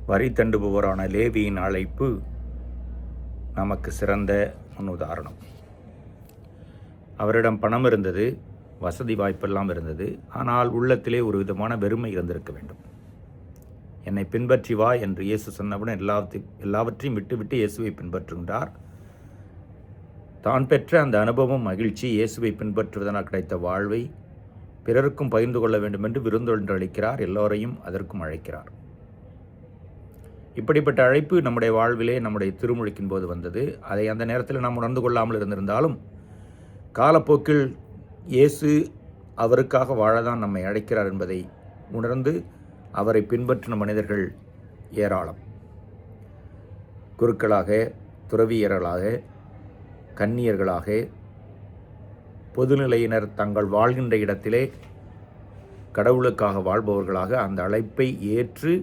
வரி தண்டுபவரான லேவியின் அழைப்பு நமக்கு சிறந்த முன்னுதாரணம். அவரிடம் பணம் இருந்தது, வசதி வாய்ப்பெல்லாம் இருந்தது. ஆனால் உள்ளத்திலே ஒரு விதமான வெறுமை இருந்திருக்க வேண்டும். என்னை பின்பற்றி வா என்று இயேசு சொன்னவுடன் எல்லாவற்றையும் விட்டுவிட்டு இயேசுவை பின்பற்றுகின்றார். தான் பெற்ற அந்த அனுபவம், மகிழ்ச்சி, இயேசுவை பின்பற்றுவதனால் கிடைத்த வாழ்வை பிறருக்கும் பகிர்ந்து கொள்ள வேண்டும் என்று விருந்தொன்று அளிக்கிறார். எல்லோரையும் அதற்கும் அழைக்கிறார். இப்படிப்பட்ட அழைப்பு நம்முடைய வாழ்விலே நம்முடைய திருமுழுக்கின் போது வந்தது. அதை அந்த நேரத்தில் நாம் உணர்ந்து கொள்ளாமல் இருந்திருந்தாலும் காலப்போக்கில் இயேசு அவருக்காக வாழதான் நம்மை அழைக்கிறார் என்பதை உணர்ந்து அவரை பின்பற்றின மனிதர்கள் ஏராளம். குருக்களாக, துறவியர்களாக, கன்னியர்களாக, பொதுநிலையினர் தங்கள் வாழ்கின்ற இடத்திலே கடவுளுக்காக வாழ்பவர்களாக அந்த அழைப்பை ஏற்று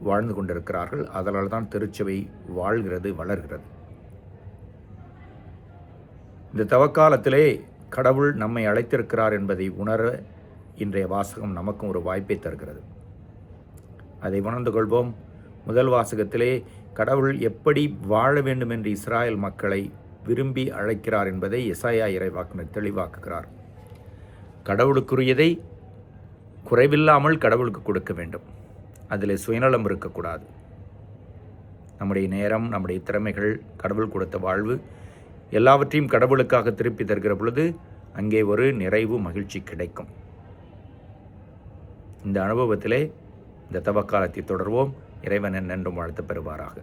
வாழ்ந்து கொண்டிருக்கிறார்கள். அதனால் தான் திருச்சபை வாழ்கிறது, வளர்கிறது. இந்த தவக்காலத்திலே கடவுள் நம்மை அழைத்திருக்கிறார் என்பதை உணர இன்றைய வாசகம் நமக்கும் ஒரு வாய்ப்பை தருகிறது. அதை உணர்ந்து கொள்வோம். முதல் வாசகத்திலே கடவுள் எப்படி வாழ வேண்டும் என்று இஸ்ராயல் மக்களை விரும்பி அழைக்கிறார் என்பதை எசாயா இறைவாக்கினர் தெளிவாக்குகிறார். கடவுளுக்குரியதை குறைவில்லாமல் கடவுளுக்கு கொடுக்க வேண்டும். அதில் சுயநலம் இருக்கக்கூடாது. நம்முடைய நேரம், நம்முடைய திறமைகள், கடவுள் கொடுத்த வாழ்வு எல்லாவற்றையும் கடவுளுக்காக திருப்பி தருகிற பொழுது அங்கே ஒரு நிறைவு, மகிழ்ச்சி கிடைக்கும். இந்த அனுபவத்திலே இந்த தவக்காலத்தை தொடர்வோம். இறைவன் என்றும் வாழ்த்து பெறுவாராக.